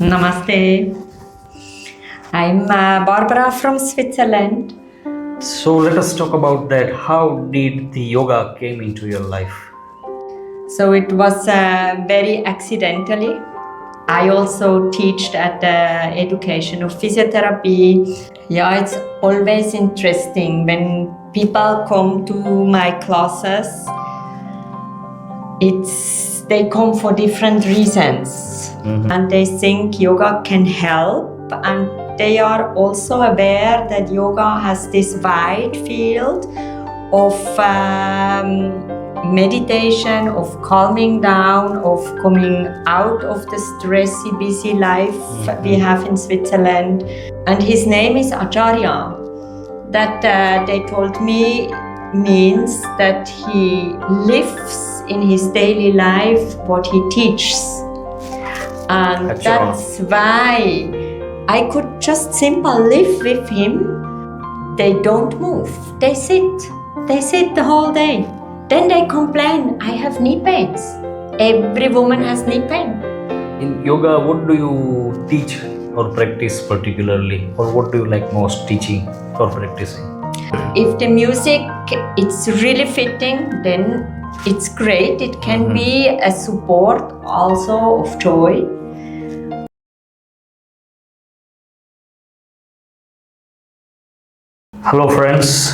Namaste. I'm Barbara from Switzerland. So let us talk about that. How did the yoga came into your life? So it was very accidentally. I also teach at the education of physiotherapy. Yeah, it's always interesting when people come to my classes. They come for different reasons, and they think yoga can help, and they are also aware that yoga has this wide field of meditation, of calming down, of coming out of the stressy, busy life we have in Switzerland. And his name is Acharya. That they told me means that he lives in his daily life what he teaches. And that's why I could just simply live with him. They don't move. They sit the whole day. Then they complain, I have knee pains. Every woman has knee pain. In yoga, what do you teach or practice particularly? Or what do you like most teaching or practicing? If the music it's really fitting, then it's great. It can be a support also of joy. Hello friends,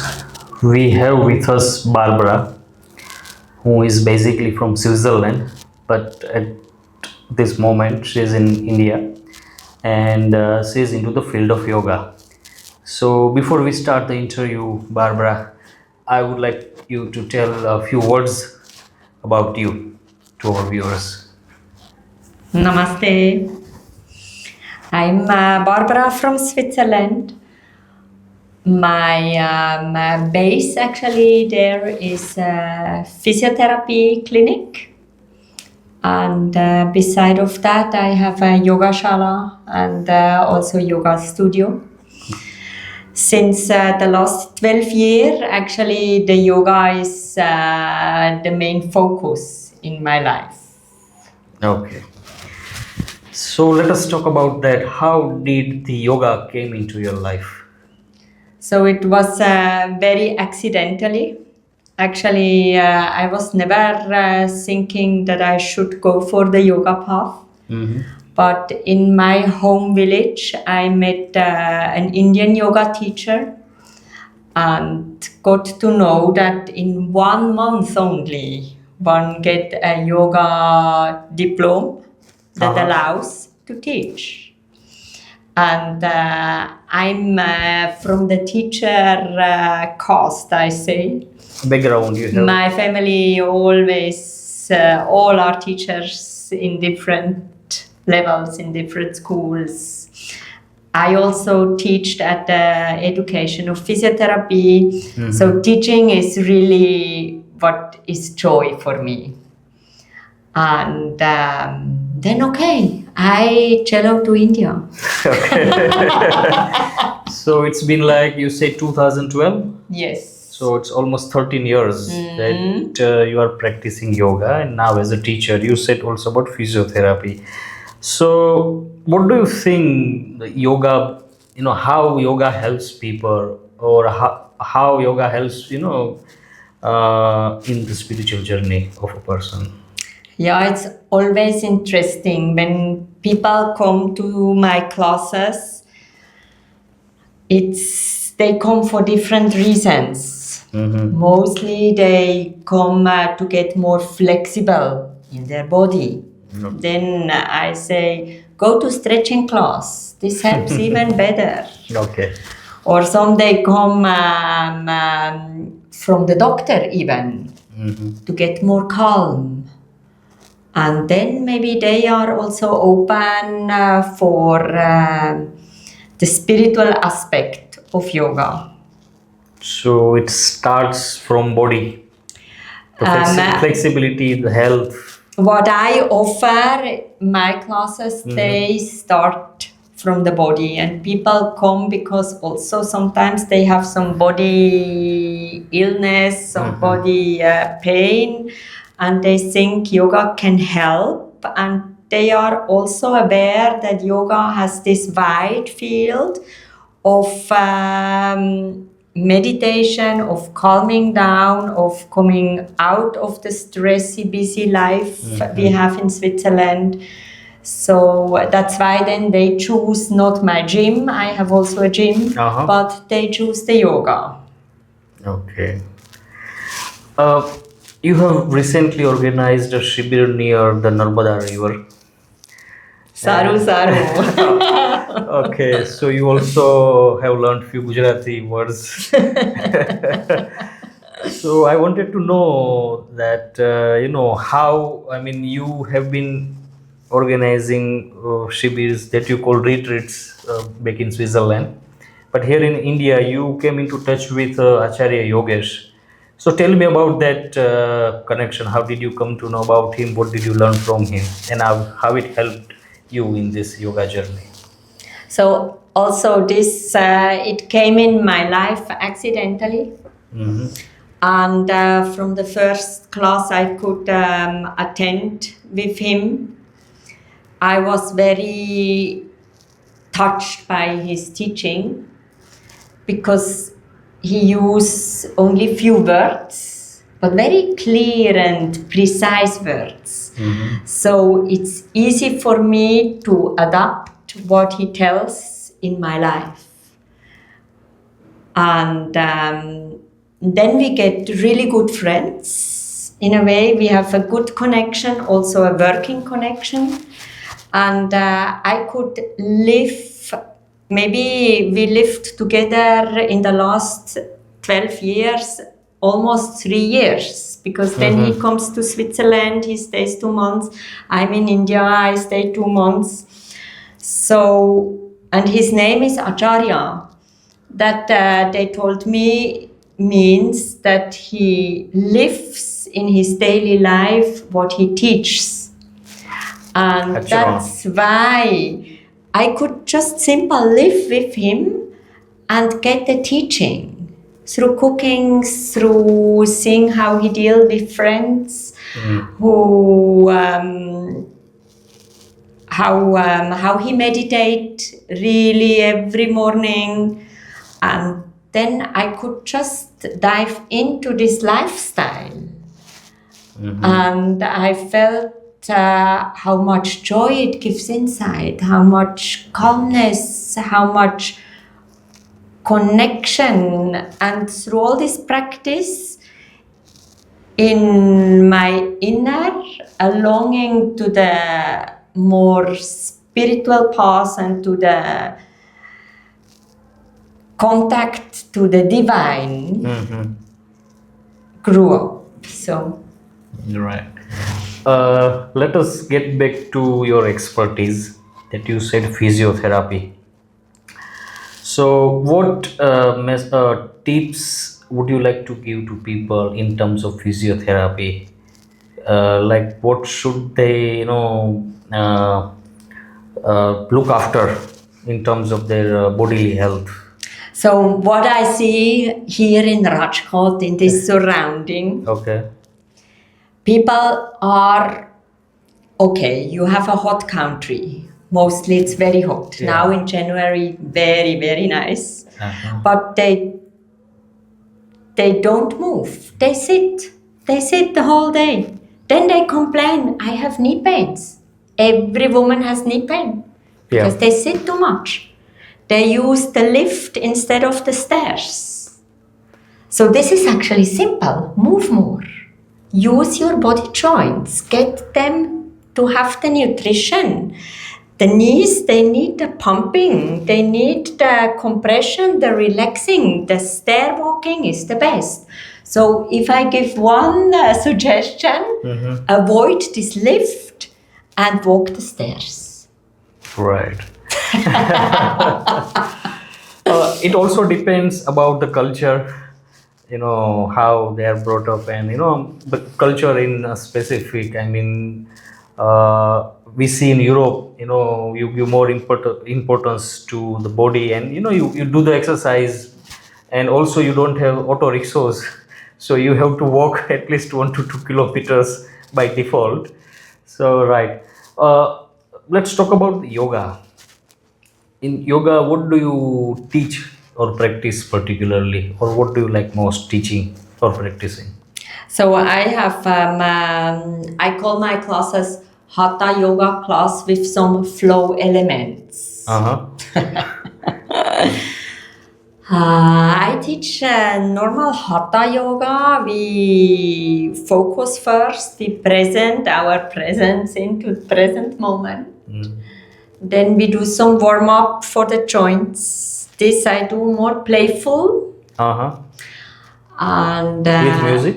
we have with us Barbara, who is basically from Switzerland, but at this moment she is in India, and she is into the field of yoga. So before we start the interview, Barbara, I would like you to tell a few words about you to our viewers. Namaste. I'm Barbara from Switzerland. My base actually there is a physiotherapy clinic, and beside of that I have a yoga shala and also yoga studio. Since the last 12 years, actually the yoga is the main focus in my life. Okay. So let us talk about that. How did the yoga came into your life? So it was very accidentally. Actually, I was never thinking that I should go for the yoga path. But in my home village, I met an Indian yoga teacher and got to know that in 1 month only, one get a yoga diploma that allows to teach. And I'm from the teacher caste, I say. Background you have? My family always, all are teachers in different levels, in different schools. I also teach at the education of physiotherapy. So teaching is really what is joy for me. And then, I cello to India. Okay. So it's been like you say 2012? Yes. So it's almost 13 years that you are practicing yoga, and now as a teacher you said also about physiotherapy. So what do you think yoga, how yoga helps people, or how yoga helps, in the spiritual journey of a person? Yeah, it's always interesting when people come to my classes. They come for different reasons. Mostly they come to get more flexible in their body. Then I say, go to stretching class. This helps even better. Okay. Or some they come from the doctor even to get more calm. And then maybe they are also open for the spiritual aspect of yoga. So it starts from body, the flexibility, the health. What I offer, my classes, they start from the body, and people come because also sometimes they have some body illness, some body pain, and they think yoga can help, and they are also aware that yoga has this wide field of meditation, of calming down, of coming out of the stressy, busy life we have in Switzerland. So that's why then they choose not my gym. I have also a gym, but they choose the yoga. Okay. You have recently organized a shibir near the Narmada River. Saru. Okay, so you also have learned few Gujarati words. So I wanted to know that how, I mean, you have been organizing shibirs that you call retreats back in Switzerland, but here in India you came into touch with Acharya Yogesh. So tell me about that connection. How did you come to know about him? What did you learn from him, and how it helped you in this yoga journey? So also this, it came in my life accidentally. And from the first class I could attend with him, I was very touched by his teaching because he used only few words, but very clear and precise words. So it's easy for me to adapt what he tells in my life. And then we get really good friends. In a way, we have a good connection, also a working connection. And I could live, maybe we lived together in the last 12 years, almost 3 years, because then he comes to Switzerland, he stays 2 months. I'm in India, I stay 2 months. So, and his name is Acharya. That they told me means that he lives in his daily life what he teaches. And that's why I could just simply live with him and get the teaching through cooking, through seeing how he deals with friends, who how he meditate really every morning. And then I could just dive into this lifestyle. And I felt how much joy it gives inside, how much calmness, how much connection. And through all this practice, in my inner, a longing to the more spiritual path and to the contact to the divine grew up. So, right. Let us get back to your expertise that you said physiotherapy. So, what tips would you like to give to people in terms of physiotherapy? Like, what should they, look after in terms of their bodily health? so what I see here in Rajkot, in this surrounding, people are, okay, you have a hot country. Mostly it's very hot. Now in January, very, very nice. But they don't move. They sit. They sit the whole day. Then they complain, I have knee pains. Every woman has knee pain because they sit too much. They use the lift instead of the stairs. So this is actually simple. Move more. Use your body joints. Get them to have the nutrition. The knees, they need the pumping. They need the compression, the relaxing. The stair walking is the best. So if I give one suggestion, avoid this lift and walk the stairs. Right. It also depends about the culture, how they are brought up, and the culture in specific. I mean, we see in Europe, you give more importance to the body, and you do the exercise, and also you don't have auto rickshaws, so you have to walk at least 1 to 2 kilometers by default. So right. Uh, let's talk about yoga. In yoga, what do you teach or practice particularly, or what do you like most teaching or practicing? So I have, I call my classes Hatha Yoga class with some flow elements. Uh-huh. I teach normal Hatha Yoga. We focus first, we present our presence into the present moment. Then we do some warm up for the joints. This I do more playful. Uh-huh. And With music?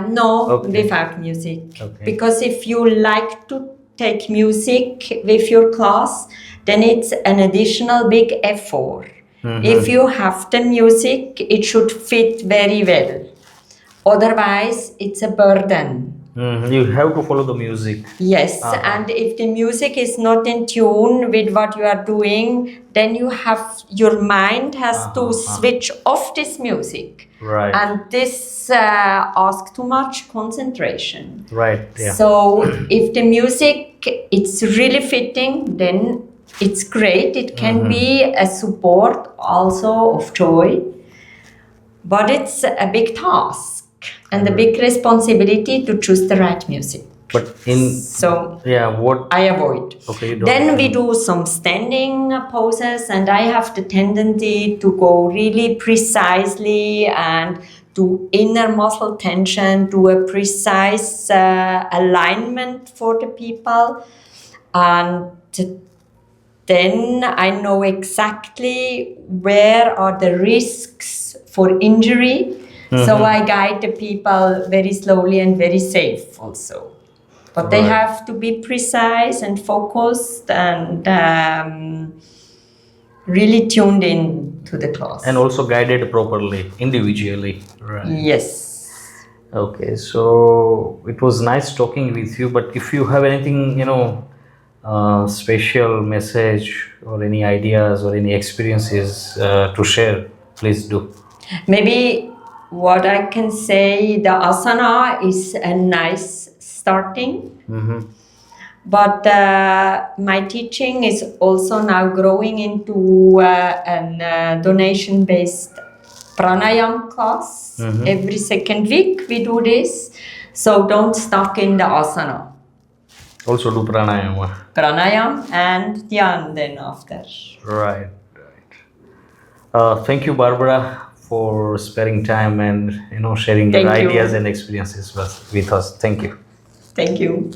No, Okay. without music. Okay. Because if you like to take music with your class, then it's an additional big effort. If you have the music, it should fit very well. Otherwise, it's a burden. You have to follow the music. Yes, and if the music is not in tune with what you are doing, then your mind has to switch off this music. Right. And this asks too much concentration. Right. Yeah. So if the music it's really fitting, then it's great. It can be a support also of joy, but it's a big task and a big responsibility to choose the right music. But what I avoid. Okay, you don't. Then we do some standing poses, and I have the tendency to go really precisely and do inner muscle tension, do a precise alignment for the people, and then I know exactly where are the risks for injury. So I guide the people very slowly and very safe also. But they have to be precise and focused and really tuned in to the class. And also guided properly, individually. Right. Yes. Okay, so it was nice talking with you. But if you have anything, special message or any ideas or any experiences to share, please do. Maybe what I can say, the asana is a nice starting. But my teaching is also now growing into a donation-based pranayam class. Every second week we do this. So don't stuck in the asana. Also do pranayama. Pranayam and dhyan then after. Right. Thank you, Barbara, for sparing time and sharing your ideas and experiences with us. Thank you. Thank you.